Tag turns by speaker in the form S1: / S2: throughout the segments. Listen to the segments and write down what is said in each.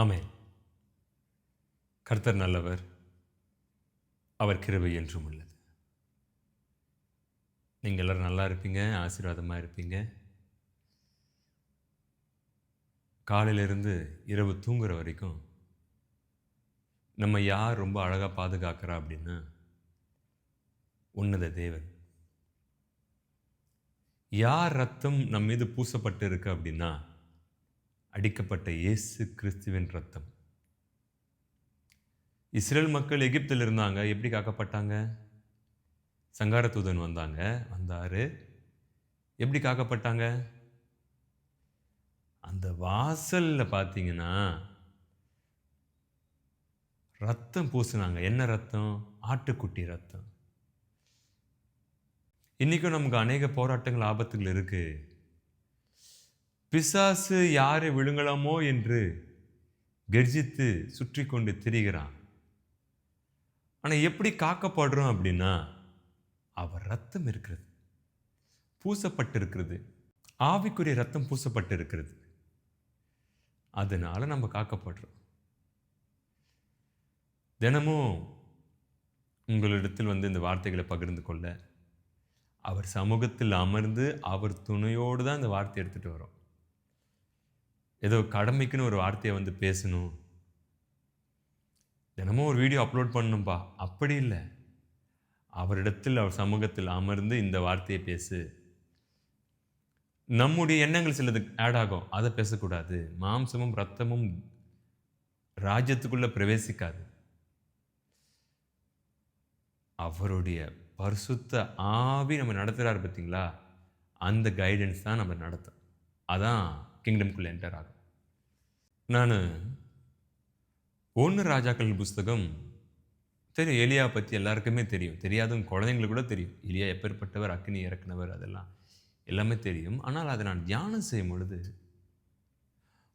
S1: ஆமென். கர்த்தர் நல்லவர். அவர் கிருபை என்றும் உள்ளது. நீங்க எல்லாரும் நல்லா இருப்பீங்க. ஆசீர்வாதமா இருப்பீங்க. காலையிலிருந்து இரவு தூங்குற வரைக்கும் நம்ம யார் ரொம்ப அழகா பாதுகாக்கிறா அப்படின்னா, உன்னத தேவன். யார் ரத்தம் நம் மீது பூசப்பட்டு இருக்கு அப்படின்னா, அடிக்கப்பட்ட இயேசு கிறிஸ்துவின் ரத்தம். இஸ்ரேல் மக்கள் எகிப்தில் இருந்தாங்க. எப்படி காக்கப்பட்டாங்க? சங்கார தூதன் வந்தாரு. எப்படி காக்கப்பட்டாங்க? அந்த வாசல்ல பார்த்தீங்கன்னா, ரத்தம் பூசுனாங்க. என்ன ரத்தம்? ஆட்டுக்குட்டி ரத்தம். இன்னைக்கும் நமக்கு அநேக போராட்டங்கள், ஆபத்துகள் இருக்கு. பிசாசு யாரை விழுங்கலாமோ என்று கெர்ஜித்து சுற்றி கொண்டு திரிகிறான். ஆனா எப்படி காக்கப்படுறோம் அப்படின்னா, அவர் ரத்தம் இருக்கிறது, பூசப்பட்டிருக்கிறது. ஆவிக்குரிய ரத்தம் பூசப்பட்டிருக்கிறது. அதனால நம்ம காக்கப்படுறோம். தினமும் உங்களிடத்தில் இந்த வார்த்தைகளை பகிர்ந்து கொள்ள, அவர் சமூகத்தில் அமர்ந்து அவர் துணையோடு தான் இந்த வார்த்தை எடுத்துட்டு வரோம். ஏதோ கடமைக்குன்னு ஒரு வார்த்தையை பேசணும், தினமும் ஒரு வீடியோ அப்லோட் பண்ணணும்பா, அப்படி இல்லை. அவரிடத்தில் அவர் சமூகத்தில் அமர்ந்து இந்த வார்த்தையை பேசு. நம்முடைய எண்ணங்கள் சிலது ஆட் ஆகும், அதை பேசக்கூடாது. மாம்சமும் ரத்தமும் ராஜ்யத்துக்குள்ள பிரவேசிக்காது. அவருடைய பரிசுத்த ஆவி நம்ம நடத்துகிறார் பார்த்தீங்களா, அந்த கைடன்ஸ் தான் நம்ம நடத்தும். அதான் கிங்டம்குள்ளே என்டர் ஆகும். நான் 1 ராஜாக்கள் புஸ்தகம் தெரியும். எலியா பற்றி எல்லாருக்குமே தெரியும். தெரியாதவங்க குழந்தைங்களுக்கு கூட தெரியும். எலியா எப்பேற்பட்டவர், அக்கினி இறக்குனவர், அதெல்லாம் எல்லாமே தெரியும். ஆனால் அதை நான் தியானம் செய்யும் பொழுது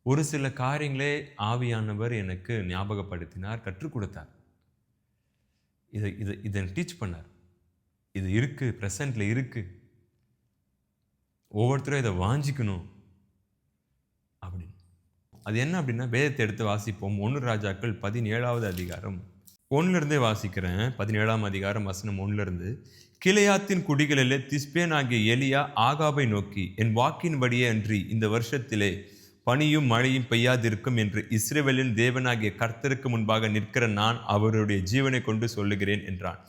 S1: ஒரு சில காரியங்களே ஆவியானவர் எனக்கு ஞாபகப்படுத்தினார், கற்றுக் கொடுத்தார். இதை டீச் பண்ணார். இது இருக்கு, ப்ரெசண்ட்ல இருக்கு, ஒவ்வொருத்தரும் இதை வாஞ்சிக்கணும் அப்படின்னு. அது என்ன அப்படின்னா, வேதத்தை எடுத்து வாசிப்போம். 1 ராஜாக்கள் 17வது அதிகாரம் 1 வாசிக்கிறேன். 17ஆம் அதிகாரம் வசனம் 1. கிளையாத்தின் குடிகளிலே திஸ்பேன் ஆகிய எலியா ஆகாபை நோக்கி, என் வாக்கின்படியே அன்றி இந்த வருஷத்திலே பனியும் மழையும் பெய்யாதிருக்கும் என்று இஸ்ரவேலின் தேவனாகிய கர்த்தருக்கு முன்பாக நிற்கிற நான் அவருடைய ஜீவனை கொண்டு சொல்லுகிறேன் என்றான்.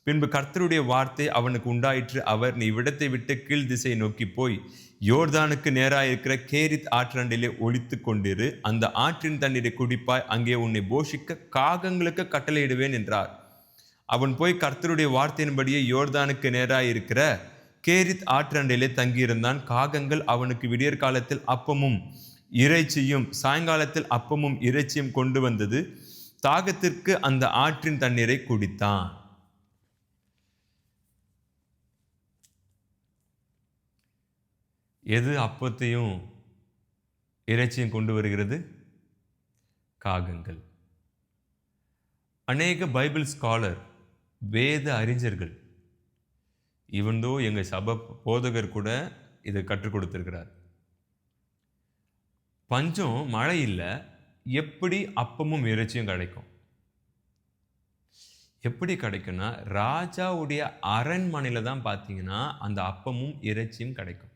S1: பின்பு கர்த்தருடைய வார்த்தை அவனுக்கு உண்டாயிற்று. அவர், நீ இவ்விடத்தை விட்டு கீழ் திசையை நோக்கி போய் யோர்தானுக்கு நேராயிருக்கிற கேரித் ஆற்றண்டிலே ஒளித்து கொண்டிரு. அந்த ஆற்றின் தண்ணீரை குடிப்பாய். அங்கே உன்னை போஷிக்க காகங்களுக்கு கட்டளையிடுவேன் என்றார். அவன் போய் கர்த்தருடைய வார்த்தையின்படியே யோர்தானுக்கு நேராயிருக்கிற கேரித் ஆற்றண்டிலே தங்கியிருந்தான். காகங்கள் அவனுக்கு விடியற் காலத்தில் அப்பமும் இறைச்சியும் சாயங்காலத்தில் அப்பமும் இறைச்சியும் கொண்டு வந்தது. தாகத்திற்கு அந்த ஆற்றின் தண்ணீரை குடித்தான். எது அப்பத்தையும் இறைச்சியும் கொண்டு வருகிறது? காகங்கள். அநேக பைபிள் ஸ்காலர், வேத அறிஞர்கள், இவன்தோ எங்கள் சபை போதகர் கூட இதை கற்றுக் கொடுத்திருக்கிறார். பஞ்சம், மழை இல்லை, எப்படி அப்பமும் இறைச்சியும் கிடைக்கும்? எப்படி கிடைக்கும்னா, ராஜாவுடைய அரண்மனையில தான் பார்த்தீங்கன்னா அந்த அப்பமும் இறைச்சியும் கிடைக்கும்.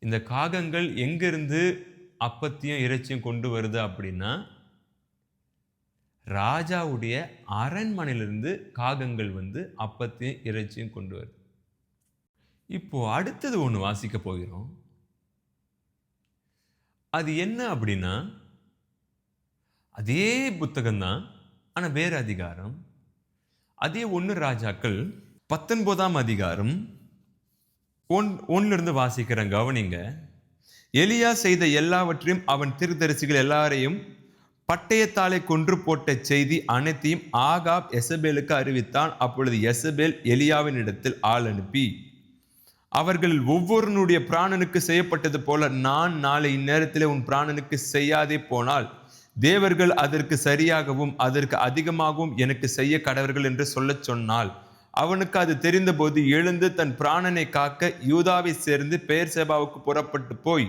S1: இந்த காகங்கள் எங்கிருந்து அப்பத்தையும் இறைச்சியும் கொண்டு வருது அப்படின்னா, ராஜாவுடைய அரண்மனையிலிருந்து காகங்கள் அப்பத்தையும் இறைச்சியும் கொண்டு வருது. இப்போ அடுத்தது ஒன்று வாசிக்க போகிறோம். அது என்ன அப்படின்னா, அதே புத்தகம்தான், ஆனால் வேறு அதிகாரம். அதே 1 ராஜாக்கள் 19ஆம் அதிகாரம் 1 வாசிக்கிறேன், கவனிங்க. எலியா செய்த எல்லாவற்றையும் அவன் தீர்க்கதரிசிகள் எல்லாரையும் பட்டயத்தாலே கொன்று போட்ட செய்தி அனைத்தையும் ஆகாப் எசபேலுக்கு அறிவித்தான். அப்பொழுது எசபேல் எலியாவின் இடத்தில் ஆள் அனுப்பி, அவர்களில் ஒவ்வொருனுடைய பிராணனுக்கு செய்யப்பட்டது போல நான் நாளை இந்நேரத்தில் உன் பிராணனுக்கு செய்யாதே போனால் தேவர்கள் அதற்கு சரியாகவும் அதற்கு அதிகமாகவும் எனக்கு செய்ய கடவர்கள் என்று சொல்லச் சொன்னால், அவனுக்கு அது தெரிந்தபோது எழுந்து தன் பிராணனை காக்க யூதாவை சேர்ந்து பெயர்செபாவுக்கு புறப்பட்டு போய்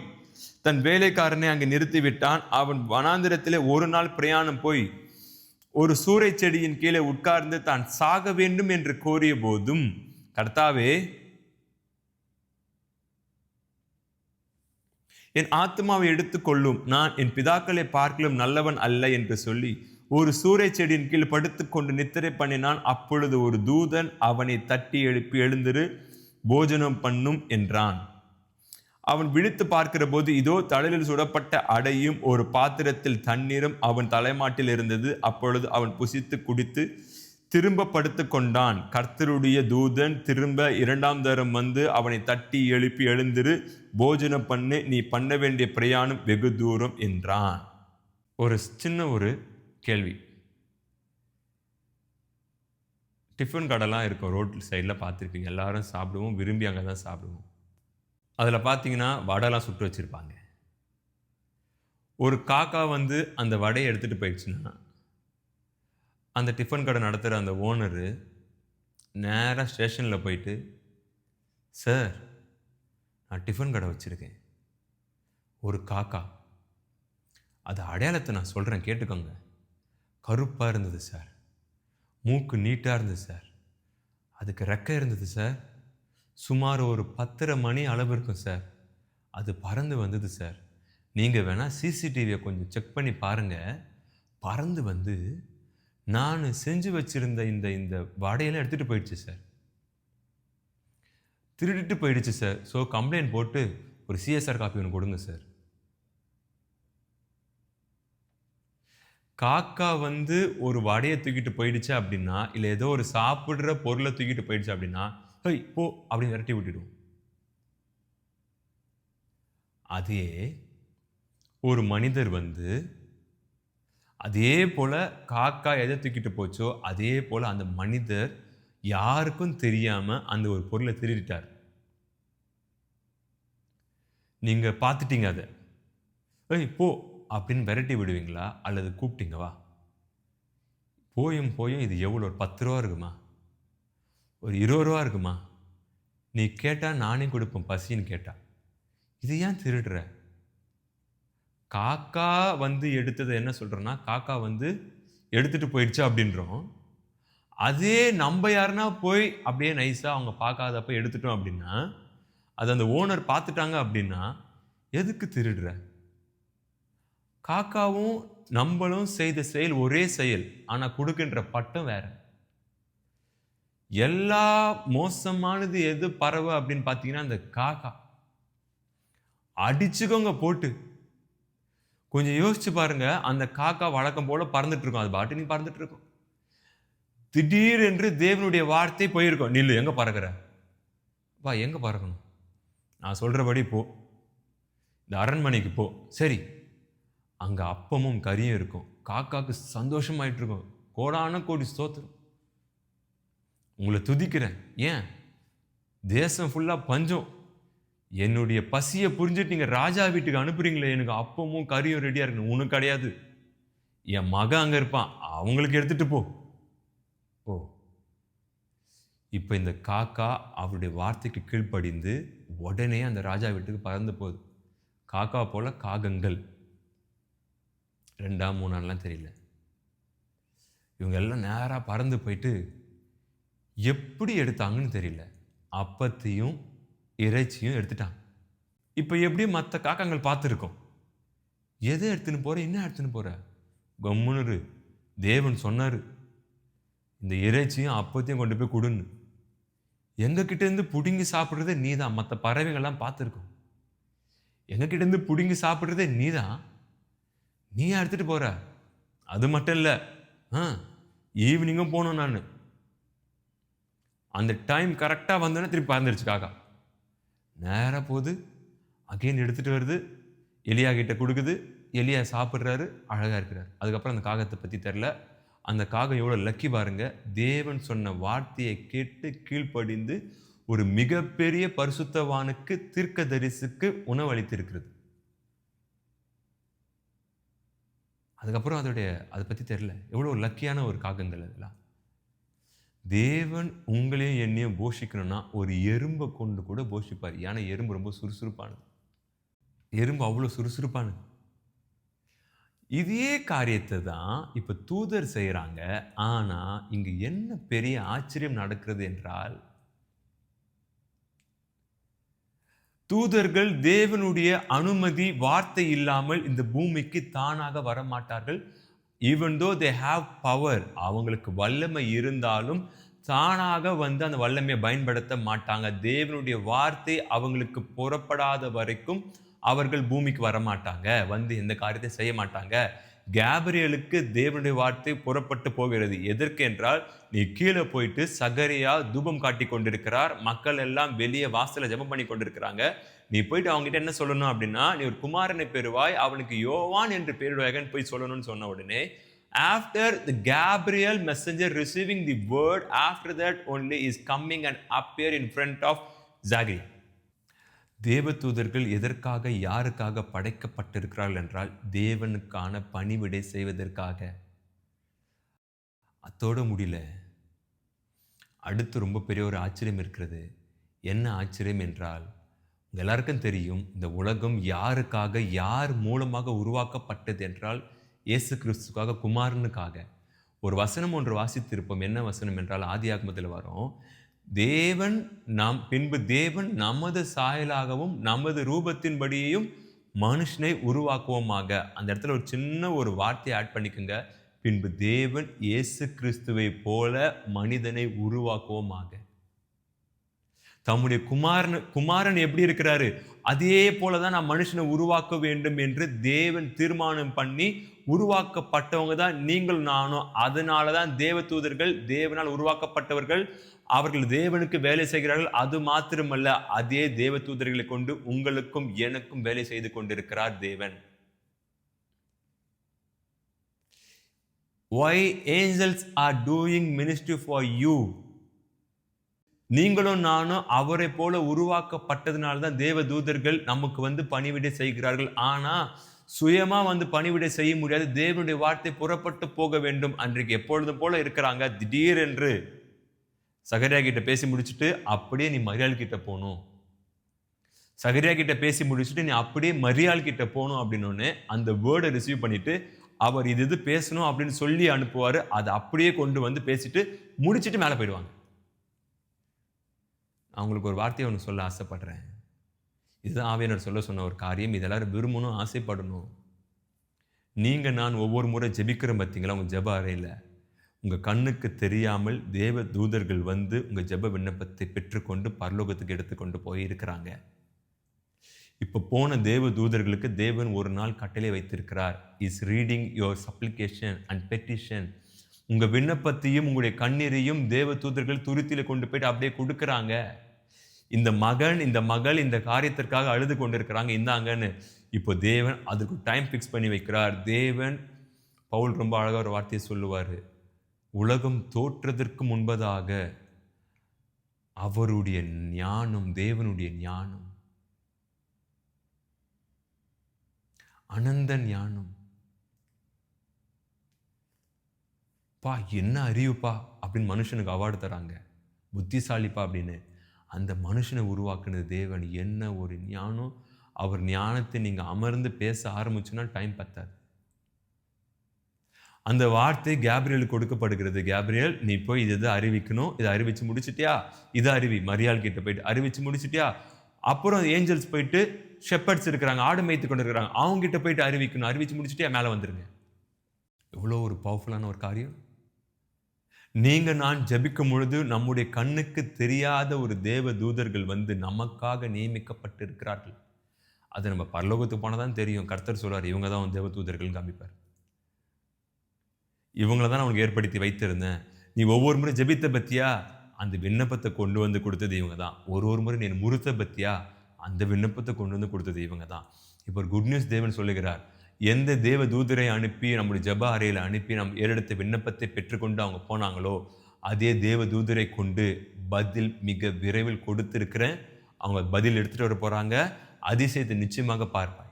S1: தன் வேலைக்காரனை அங்கே நிறுத்திவிட்டான். அவன் வனாந்திரத்திலே ஒரு நாள் பிரயாணம் போய் ஒரு சூரை செடியின் கீழே உட்கார்ந்து தான் சாக வேண்டும் என்று கோரிய போதும், கர்த்தாவே, என் ஆத்மாவை எடுத்துக்கொள்ளும், நான் என் பிதாக்களை பார்க்கலும் நல்லவன் அல்ல என்று சொல்லி ஒரு சூரை செடியின் கீழ் படுத்துக்கொண்டு நித்திரை பண்ணினான். அப்பொழுது ஒரு தூதன் அவனை தட்டி எழுப்பி, எழுந்திரு, போஜனம் பண்ணும் என்றான். அவன் விழித்து பார்க்கிற போது, இதோ தலையில் சுடப்பட்ட அடையும் ஒரு பாத்திரத்தில் தண்ணீரும் அவன் தலைமாட்டில் இருந்தது. அப்பொழுது அவன் புசித்து குடித்து திரும்ப படுத்து கொண்டான். கர்த்தருடைய தூதன் திரும்ப 2ஆம் தரம் வந்து அவனை தட்டி எழுப்பி, எழுந்திரு, போஜனம் பண்ணு, நீ பண்ண வேண்டிய பிரயாணம் வெகு தூரம் என்றான். ஒரு சின்ன கேள்வி. டிஃபன் கடைலாம் இருக்கும், ரோட் சைடில் பார்த்துருப்பீங்க. எல்லாரும் சாப்பிடுவோம், விரும்பி அங்கே தான் சாப்பிடுவோம். அதில் பார்த்தீங்கன்னா வடைலாம் சுட்டு வச்சுருப்பாங்க. ஒரு காக்கா வந்து அந்த வடையை எடுத்துகிட்டு போயிடுச்சுன்னா, அந்த டிஃபன் கடை நடத்துகிற அந்த ஓனரு நேராக ஸ்டேஷனில் போயிட்டு, சார், நான் டிஃபன் கடை வச்சுருக்கேன், ஒரு காக்கா, அது அடையாளத்தை நான் சொல்கிறேன் கேட்டுக்கோங்க. கருப்பாக இருந்தது சார், மூக்கு நீட்டாக இருந்தது சார், அதுக்கு ரெக்கை இருந்தது சார், சுமார் ஒரு 10:30 மணி அளவு இருக்கும் சார், அது பறந்து வந்தது சார். நீங்கள் வேணால் சிசிடிவியை கொஞ்சம் செக் பண்ணி பாருங்கள். பறந்து வந்து நான் செஞ்சு வச்சுருந்த இந்த வடையெல்லாம் எடுத்துகிட்டு போயிடுச்சு சார், திருடிட்டு போயிடுச்சு சார். ஸோ கம்ப்ளைண்ட் போட்டு ஒரு சிஎஸ்ஆர் காப்பி ஒன்று கொடுங்க சார். காக்கா வந்து ஒரு வடையை தூக்கிட்டு போயிடுச்சு அப்படின்னா, இல்லை ஏதோ ஒரு சாப்பிட்ற பொருளை தூக்கிட்டு போயிடுச்சு அப்படின்னா, ஹேய் போ அப்படின்னு விரட்டி விட்டுடும். அதே ஒரு மனிதர் வந்து அதே போல காக்கா எதை தூக்கிட்டு போச்சோ அதே போல அந்த மனிதர் யாருக்கும் தெரியாம அந்த ஒரு பொருளை திருடிட்டார். நீங்க பார்த்துட்டீங்க, அதை ஏய் போ அப்படின்னு விரட்டி விடுவீங்களா, அல்லது கூப்பிட்டீங்க வா? போயும் இது எவ்வளோ, ஒரு 10 ரூபா இருக்குமா, ஒரு 20 ரூபா இருக்குமா, நீ கேட்டால் நானே கொடுப்பேன் பசின்னு கேட்டா. இது ஏன் திருடுற? காக்கா வந்து எடுத்ததை என்ன சொல்கிறோன்னா, காக்கா வந்து எடுத்துகிட்டு போயிடுச்சு அப்படின்றோம். அதே நம்ம யாருன்னா போய் அப்படியே நைஸாக அவங்க பார்க்காதப்ப எடுத்துட்டோம் அப்படின்னா, அது அந்த ஓனர் பார்த்துட்டாங்க அப்படின்னா, எதுக்கு திருடுற? காக்காவும் நம்மளும் செய்த செயல் ஒரே செயல், ஆனால் கொடுக்கின்ற பட்டம் வேற. எல்லா மோசமானது எது பறவை அப்படின்னு பார்த்தீங்கன்னா அந்த காக்கா. அடிச்சுக்கோங்க போட்டு. கொஞ்சம் யோசிச்சு பாருங்க, அந்த காக்கா வழக்கம் போல பறந்துட்டு இருக்கும், அது பாட்டு நீ பறந்துட்டு இருக்கும். திடீர் என்று தேவனுடைய வார்த்தை போயிருக்கும், நில்லு, எங்க பறக்கிற? வா, எங்க பறக்கணும்? நான் சொல்றபடி போ, இந்த அரண்மனைக்கு போ. சரி, அங்க அப்பமும் கறியும் இருக்கும். காக்காக்கு சந்தோஷமாயிட்டு இருக்கும், கோடான கோடி ஸ்தோத்திரம், உங்களை துதிக்கிறேன். ஏன்? தேசம் ஃபுல்லா பஞ்சம், என்னுடைய பசியை புரிஞ்சுட்டு நீங்க ராஜா வீட்டுக்கு அனுப்புறீங்களே, எனக்கு அப்பமும் கறியும் ரெடியா இருக்கு. உனக்கு கிடையாது, என் மகன் அங்க இருப்பான், அவங்களுக்கு எடுத்துட்டு போ. ஓ, இப்ப இந்த காக்கா அவருடைய வார்த்தைக்கு கீழ்ப்படிந்து உடனே அந்த ராஜா வீட்டுக்கு பறந்து போகுது. காக்கா போல காகங்கள் 2ஆம் 3ஆம்லாம் தெரியல, இவங்க எல்லாம் நேரா பறந்து போயிட்டு எப்படி எடுத்தாங்கன்னு தெரியல, அப்பத்தையும் இறைச்சியும் எடுத்துட்டாங்க. இப்போ எப்படி மற்ற காக்காங்கள் பார்த்துருக்கோம், எதை எடுத்துன்னு போற, என்ன எடுத்துன்னு போற? கம்முன்னு தேவன் சொன்னார், இந்த இறைச்சியும் அப்பத்தையும் கொண்டு போய் கொடுன்னு. எங்ககிட்ட இருந்து புடுங்கி சாப்பிட்றதே நீ தான். மற்ற பறவைகள்லாம் பார்த்துருக்கோம், எங்ககிட்ட இருந்து புடுங்கி சாப்பிட்றதே நீ தான், நீ எடுத்துட்டு போற. அது மட்டும் இல்லை, ஈவினிங்கும் போகணும். நான் அந்த டைம் கரெக்டாக வந்தோன்னே திருப்பி பறந்துருச்சு காக்கா. நேராக போகுது, அகைன் எடுத்துகிட்டு வருது, எலியா கிட்ட கொடுக்குது, எலியா சாப்பிட்றாரு, அழகாக இருக்கிறார். அதுக்கப்புறம் அந்த காகத்தை பற்றி தெரில. அந்த காகம் எவ்வளோ லக்கி பாருங்க, தேவன் சொன்ன வார்த்தையை கேட்டு கீழ்ப்படிந்து ஒரு மிகப்பெரிய பரிசுத்தவானுக்கு தீர்க்கதரிசிக்கு உணவளித்திருக்கிறது. அதுக்கப்புறம் அதை பற்றி தெரில. எவ்வளோ லக்கியான ஒரு காகங்கள் அதெல்லாம். தேவன் உங்களையும் என்னையும் போஷிக்கணும்னா ஒரு எறும்பை கொண்டு கூட போஷிப்பார். ஏன்னா எறும்பு ரொம்ப சுறுசுறுப்பானது. எறும்பு அவ்வளோ சுறுசுறுப்பானது. இதே காரியத்தை தான் இப்ப தூதர் செய்றாங்க. ஆனா இங்கு என்ன பெரிய ஆச்சரியம் நடக்கிறது என்றால், தூதர்கள் தேவனுடைய அனுமதி வார்த்தை இல்லாமல் இந்த பூமிக்கு தானாக வரமாட்டார்கள். Even though they have power, அவங்களுக்கு வல்லமை இருந்தாலும் தானாக வந்து அந்த வல்லமையை பயன்படுத்த மாட்டாங்க. தேவனுடைய வார்த்தை அவங்களுக்கு புறப்படாத வரைக்கும் அவர்கள் பூமிக்கு வரமாட்டாங்க, வந்து எந்த காரியத்தை செய்ய மாட்டாங்க. கேப்ரியலுக்கு தேவனுடைய வார்த்தை புறப்பட்டு போகிறது. எதற்கு என்றால், நீ கீழே போயிட்டு சகரியா தூபம் காட்டி கொண்டிருக்கிறார், மக்கள் எல்லாம் வெளியே வாசல்ல ஜெபம் பண்ணி கொண்டிருக்கிறாங்க. நீ போயிட்டு அவங்க கிட்ட என்ன சொல்லணும் அப்படின்னா, நீ ஒரு குமாரனை பெறுவாய், அவனுக்கு யோவான் என்று பெயரிடுவாய்ன்னு போய் சொல்லணும்னு சொன்ன உடனே, after the Gabriel messenger receiving the word, after that only is coming and appear in front of Zachariah. தேவதூதர்கள் எதற்காக யாருக்காக படைக்கப்பட்டிருக்கிறார்கள் என்றால், தேவனுக்கான பணிவிடை செய்வதற்காக. அத்தோடு முடியல, அடுத்து ரொம்ப பெரிய ஒரு ஆச்சரியம் இருக்கிறது. என்ன ஆச்சரியம் என்றால், உங்க எல்லாருக்கும் தெரியும், இந்த உலகம் யாருக்காக யார் மூலமாக உருவாக்கப்பட்டது என்றால், இயேசு கிறிஸ்துக்காக, குமாரனுக்காக. ஒரு வசனம் ஒன்று வாசித்திருப்போம். என்ன வசனம் என்றால், ஆதியாகமத்தில் வரும், பின்பு தேவன் நமது சாயலாகவும் நமது ரூபத்தின்படியையும் மனுஷனை உருவாக்குவோமாக. அந்த இடத்துல ஒரு சின்ன ஒரு வார்த்தையை ஆட் பண்ணிக்கோங்க. பின்பு தேவன் இயேசு கிறிஸ்துவை போல மனிதனை உருவாக்குவோமாக. தம்முடைய குமாரன் எப்படி இருக்கிறாரு, அதே போலதான் நான் மனுஷனை உருவாக்க வேண்டும் என்று தேவன் தீர்மானம் பண்ணி உருவாக்கப்பட்டவங்க தான் நீங்கள் நானும். அதனாலதான் தேவதூதர்கள் தேவனால் உருவாக்கப்பட்டவர்கள், அவர்கள் தேவனுக்கு வேலை செய்கிறார்கள். அது மாத்திரமல்ல, அதே தேவதூதர்களை கொண்டு உங்களுக்கும் எனக்கும் வேலை செய்து கொண்டிருக்கிறார் தேவன். Why angels are doing ministry for you? நீங்களும் நானும் அவரை போல உருவாக்கப்பட்டதுனால்தான் தேவ தூதர்கள் நமக்கு வந்து பணிவிடை செய்கிறார்கள். ஆனா சுயமா வந்து பணிவிடை செய்ய முடியாது. தேவனுடைய வார்த்தை புறப்பட்டு போக வேண்டும். அன்றைக்கு எப்பொழுதும் போல இருக்கிறாங்க. திடீரென்று சகரியா கிட்ட பேசி முடிச்சுட்டு அப்படியே நீ மரியாள் கிட்ட போகணும், சகரியா கிட்ட பேசி முடிச்சுட்டு நீ அப்படியே மரியாள் கிட்ட போகணும் அப்படின்னு அந்த வேர்டை ரிசீவ் பண்ணிட்டு அவர் இது பேசணும் அப்படின்னு சொல்லி அனுப்புவாரு. அதை அப்படியே கொண்டு வந்து பேசிட்டு முடிச்சுட்டு மேலே போயிடுவாங்க. அவங்களுக்கு ஒரு வார்த்தையை ஒன்று சொல்ல ஆசைப்படுறேன். இதுதான் ஆவியானவர் சொல்ல சொன்ன ஒரு காரியம். இதெல்லாரும் விரும்பணும், ஆசைப்படணும். நீங்கள் நான் ஒவ்வொரு முறை ஜெபிக்கிறோம் பார்த்தீங்களா, உங்கள் ஜெப அறையில் உங்கள் கண்ணுக்கு தெரியாமல் தேவ தூதர்கள் வந்து உங்கள் ஜெப விண்ணப்பத்தை பெற்றுக்கொண்டு பரலோகத்துக்கு எடுத்துக்கொண்டு போய் இருக்கிறாங்க. இப்போ போன தேவ தூதர்களுக்கு தேவன் ஒரு நாள் கட்டளை வைத்திருக்கிறார். Is reading your supplication and petition. உங்கள் விண்ணப்பத்தையும் உங்களுடைய கண்ணீரையும் தேவ தூதர்கள் துருத்தியில் கொண்டு போயிட்டு அப்படியே கொடுக்குறாங்க. இந்த மகன் இந்த மகள் இந்த காரியத்திற்காக அழுது கொண்டிருக்கிறாங்க, இந்தாங்கன்னு. இப்போ தேவன் அதுக்கு டைம் ஃபிக்ஸ் பண்ணி வைக்கிறார். தேவன், பவுல் ரொம்ப அழகாக ஒரு வார்த்தையை சொல்லுவார், உலகம் தோற்றதற்கு முன்பதாக அவருடைய ஞானம், தேவனுடைய ஞானம், அனந்த ஞானம், பா என்ன அறிவுப்பா அப்படின்னு மனுஷனுக்கு அவார்டு தராங்க, புத்திசாலிப்பா அப்படின்னு. அந்த மனுஷனை உருவாக்குனது தேவன். என்ன ஒரு ஞானம்! அவர் ஞானத்தை நீங்கள் அமர்ந்து பேச ஆரம்பிச்சுன்னா டைம் பத்தாது. அந்த வார்த்தை கேப்ரியலுக்கு கொடுக்கப்படுகிறது. கேப்ரியல், நீ போய் இதை அறிவிக்கணும், இதை அறிவிச்சு முடிச்சிட்டியா, இதை அறிவி. மரியாள் கிட்ட போயிட்டு அறிவிச்சு முடிச்சிட்டியா. அப்புறம் ஏஞ்சல்ஸ் போயிட்டு ஷெப்பர்ட்ஸ் இருக்கிறாங்க, ஆடு மேய்த்து கொண்டு இருக்கிறாங்க, அவங்க கிட்ட போயிட்டு அறிவிக்கணும். அறிவிச்சு முடிச்சிட்டியா, மேலே வந்துருங்க. எவ்வளோ ஒரு பவர்ஃபுல்லான ஒரு காரியம். நீங்க நான் ஜெபிக்கும் பொழுது நம்முடைய கண்ணுக்கு தெரியாத ஒரு தேவ தூதர்கள் வந்து நமக்காக நியமிக்கப்பட்டு இருக்கிறார்கள். அது நம்ம பரலோகத்துக்கு போனதான் தெரியும். கர்த்தர் சொல்றார், இவங்க தான் தேவ தூதர்கள் காமிப்பார். இவங்கள தான் உனக்கு ஏற்படுத்தி வைத்திருந்தேன். நீ ஒவ்வொரு முறை ஜெபித்த பத்தியா, அந்த விண்ணப்பத்தை கொண்டு வந்து கொடுத்தது இவங்க தான். ஒரு முறை நீ முறுத்த பத்தியா, அந்த விண்ணப்பத்தை கொண்டு வந்து கொடுத்தது இவங்க தான். இப்போ ஒரு குட் நியூஸ் தேவன் சொல்லுகிறார், எந்த தேவ தூதரை அனுப்பி நம்முடைய ஜெப அறையில் அனுப்பி நம் ஏறெடுத்த விண்ணப்பத்தை பெற்றுக்கொண்டு அவங்க போனாங்களோ, அதே தேவ தூதரை கொண்டு பதில் மிக விரைவில் கொடுத்திருக்கிறேன். அவங்க பதில் எடுத்துட்டு வர போறாங்க. அதிசயத்தை நிச்சயமாக பார்ப்பாய்.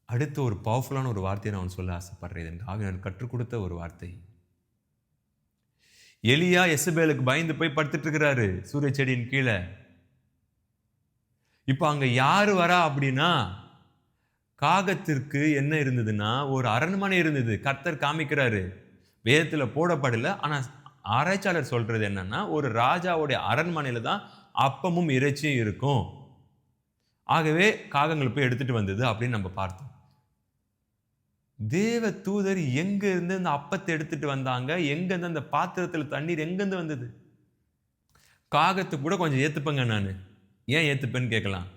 S1: அடுத்த ஒரு பவர்ஃபுல்லான ஒரு வார்த்தையை நான் சொல்ல ஆசைப்படுறேன். எனக்கு ஆவியானவர் கற்றுக் கொடுத்த ஒரு வார்த்தை. எலியா எசபேலுக்கு பயந்து போய் படுத்துட்டு இருக்கிறாரு சூரிய செடியின் கீழே. இப்போ அங்க யாரு வரா அப்படின்னா, காகத்திற்கு என்ன இருந்ததுன்னா ஒரு அரண்மனை இருந்தது. கர்த்தர் காமிக்கிறாரு. வேதத்துல போடப்படல. ஆனா ஆராய்ச்சியாளர் சொல்றது என்னன்னா, ஒரு ராஜாவுடைய அரண்மனையில தான் அப்பமும் இறைச்சியும் இருக்கும். ஆகவே காகங்கள் போய் எடுத்துட்டு வந்தது அப்படின்னு நம்ம பார்த்தோம். தேவ தூதர் எங்க இருந்து அந்த அப்பத்தை எடுத்துட்டு வந்தாங்க? எங்க இருந்து அந்த பாத்திரத்துல தண்ணீர் எங்க இருந்து வந்தது? காகத்து கூட கொஞ்சம் ஏத்துப்பேங்க நானு. ஏன் ஏத்துப்பேன்னு கேட்கலாம்.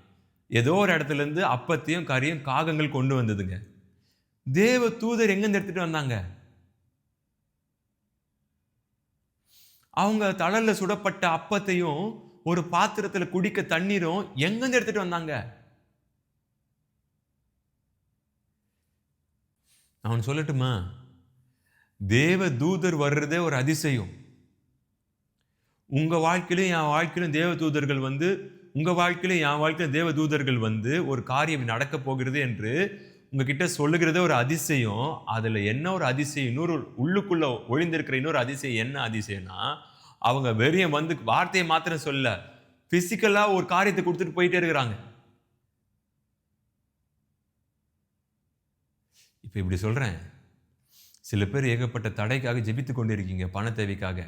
S1: ஏதோ ஒரு இடத்துல இருந்து அப்பத்தையும் கறியும் காகங்கள் கொண்டு வந்ததுங்க. தேவ தூதர் எங்க இருந்து எடுத்துட்டு வந்தாங்க? அவங்க தழல்ல சுடப்பட்ட அப்பத்தையும் ஒரு பாத்திரத்துல குடிக்க தண்ணீரும் எங்க இருந்து எடுத்துட்டு வந்தாங்க? நான் சொல்லட்டுமா? தேவ தூதர் வர்றதே ஒரு அதிசயம். உங்க வாழ்க்கையிலும் என் வாழ்க்கையிலும் தேவ தூதர்கள் வந்து, உங்க வாழ்க்கையிலும் என் வாழ்க்கையிலும் தேவ தூதர்கள் வந்து ஒரு காரியம் நடக்க போகிறது என்று உங்ககிட்ட சொல்லுகிறதே ஒரு அதிசயம். அதுல என்ன ஒரு அதிசயம், இன்னொரு உள்ளுக்குள்ள ஒளிந்திருக்கிற இன்னொரு அதிசயம் என்ன அதிசயம்னா, அவங்க வெறும் வந்து வார்த்தையை மாத்திரம் சொல்ல, பிசிக்கலா ஒரு காரியத்தை கொடுத்துட்டு போயிட்டே இருக்கிறாங்க. இப்ப இப்படி சொல்றேன். சில பேர் ஏகப்பட்ட தடைக்காக ஜெபித்துக் கொண்டிருக்கீங்க. பண தேவைக்காக,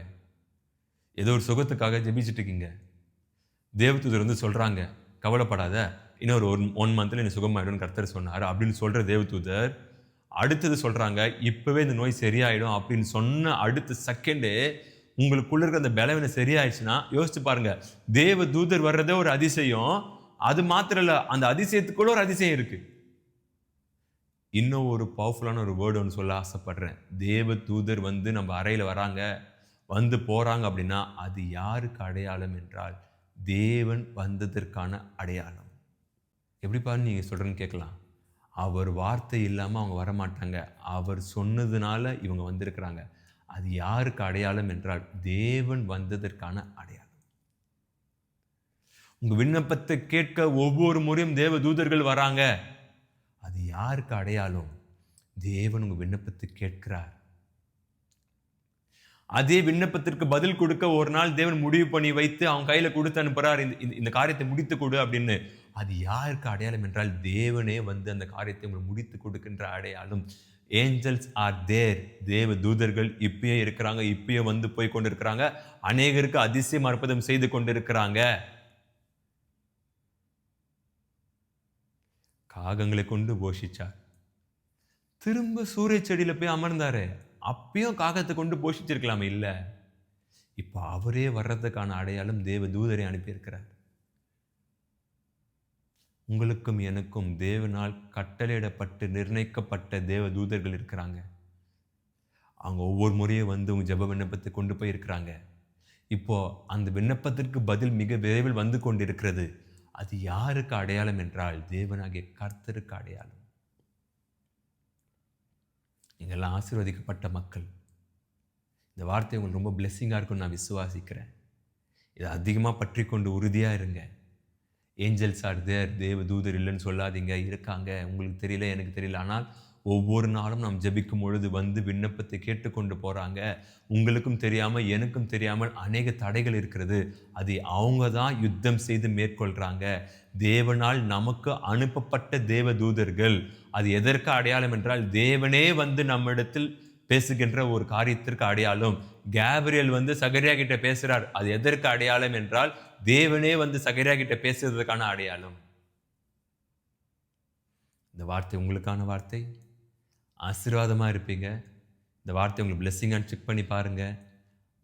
S1: ஏதோ ஒரு சுகத்துக்காக ஜெபிச்சுட்டு இருக்கீங்க. தேவதூதர் வந்து சொல்றாங்க, கவலைப்படாத, இன்னொரு 1 மந்த்ல நீ சுகமாயிடும்னு கர்த்தர் சொன்னார் அப்படின்னு சொல்ற தேவதூதர் அடுத்தது சொல்றாங்க, இப்பவே இந்த நோய் சரியாயிடும் அப்படின்னு சொன்ன அடுத்த செகண்டே உங்களுக்குள்ள இருக்கிற அந்த பலவீனம் சரியாயிடுச்சுன்னா யோசிச்சு பாருங்க. தேவ தூதர் வர்றதே ஒரு அதிசயம். அது மாத்திரம் இல்ல, அந்த அதிசயத்துக்குள்ள ஒரு அதிசயம் இருக்கு. இன்னும் ஒரு பவர்ஃபுல்லான ஒரு வேர்டு ஒன்று சொல்ல ஆசைப்படுறேன். தேவ தூதர் வந்து நம்ம அறையில் வராங்க, வந்து போறாங்க அப்படின்னா அது யாருக்கு அடையாளம் என்றால் தேவன் வந்ததற்கான அடையாளம். எப்படிப்பா நீங்க சொல்றேன்னு கேட்கலாம். அவர் வார்த்தை இல்லாமல் அவங்க வரமாட்டாங்க. அவர் சொன்னதுனால இவங்க வந்திருக்கிறாங்க. அது யாருக்கு அடையாளம் என்றால் தேவன் வந்ததற்கான அடையாளம். உங்க விண்ணப்பத்தை கேட்க ஒவ்வொரு முறையும் தேவ தூதர்கள் வராங்க. அது யாருக்கு அடையாளம்? தேவன் உங்க விண்ணப்பத்தை கேட்கிறார். அதே விண்ணப்பத்திற்கு பதில் கொடுக்க ஒரு நாள் தேவன் முடிவு பண்ணி வைத்து அவங்க கையில கொடுத்து அனுப்புறார், இந்த காரியத்தை முடித்து கொடு அப்படின்னு. அது யாருக்கு அடையாளம் என்றால் தேவனே வந்து அந்த காரியத்தை உங்களுக்கு முடித்து கொடுக்கின்ற அடையாளம். Angels are there. தேவ தூதர்கள் இப்பயே இருக்கிறாங்க, இப்பயே வந்து போய் கொண்டிருக்கிறாங்க. அநேகருக்கு அதிசயம் அற்புதம் செய்து கொண்டிருக்கிறாங்க. காகங்களை கொண்டு போஷிச்சார். திரும்ப சூரிய செடியில போய் அமர்ந்தாரு. அப்பயும் காகத்தை கொண்டு போஷிச்சிருக்கலாமே, இல்ல. இப்ப அவரே வர்றதுக்கான அடையாளம் தேவ தூதரை அனுப்பியிருக்கிறார். உங்களுக்கும் எனக்கும் தேவனால் கட்டளையிடப்பட்டு நிர்ணயிக்கப்பட்ட தேவ தூதர்கள் இருக்கிறாங்க. அவங்க ஒவ்வொரு முறையும் வந்து உங்க ஜெப விண்ணப்பத்தை கொண்டு போய் இருக்கிறாங்க. இப்போ அந்த விண்ணப்பத்திற்கு பதில் மிக விரைவில் வந்து கொண்டிருக்கிறது. அது யாருக்கு அடையாளம் என்றால் தேவனாகிய கர்த்தருக்கு அடையாளம். நீங்கள்லாம் ஆசீர்வதிக்கப்பட்ட மக்கள். இந்த வார்த்தை உங்களுக்கு ரொம்ப பிளெஸ்ஸிங்காக இருக்கும்னு நான் விசுவாசிக்கிறேன். இதை அதிகமாக பற்றி கொண்டு உறுதியாக இருங்க. Angels are there. தேவ தூதர் இல்லைன்னு சொல்லாதீங்க. இருக்காங்க. உங்களுக்கு தெரியல, எனக்கு தெரியல. ஆனால் ஒவ்வொரு நாளும் நாம் ஜெபிக்கும் பொழுது வந்து விண்ணப்பத்தை கேட்டுக்கொண்டு போகிறாங்க. உங்களுக்கும் தெரியாமல் எனக்கும் தெரியாமல் அநேக தடைகள் இருக்கிறது. அதை அவங்க தான் யுத்தம் செய்து மேற்கொள்கிறாங்க. தேவனால் நமக்கு அனுப்பப்பட்ட தேவ தூதர்கள். அது எதற்கு அடையாளம் என்றால் தேவனே வந்து நம்மிடத்தில் பேசுகின்ற ஒரு காரியத்திற்கு அடையாளம். கேப்ரியல் வந்து சகரியா கிட்ட பேசுறார். அது எதற்கு அடையாளம் என்றால் தேவனே வந்து சகரியா கிட்ட பேசுறதுக்கான அடையாளம். இந்த வார்த்தை உங்களுக்கான வார்த்தை. ஆசீர்வாதமா இருப்பீங்க. இந்த வார்த்தை உங்களுக்கு பிளெஸ்ஸிங்கான்னு செக் பண்ணி பாருங்க.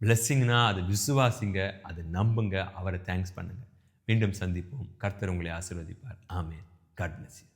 S1: பிளெஸ்ஸிங்னா அது விசுவாசிங்க, அது நம்புங்க, அவரை தேங்க்ஸ் பண்ணுங்க. மீண்டும் சந்திப்போம். கர்த்தர் உங்களை ஆசீர்வதிப்பார். ஆமென். God bless you.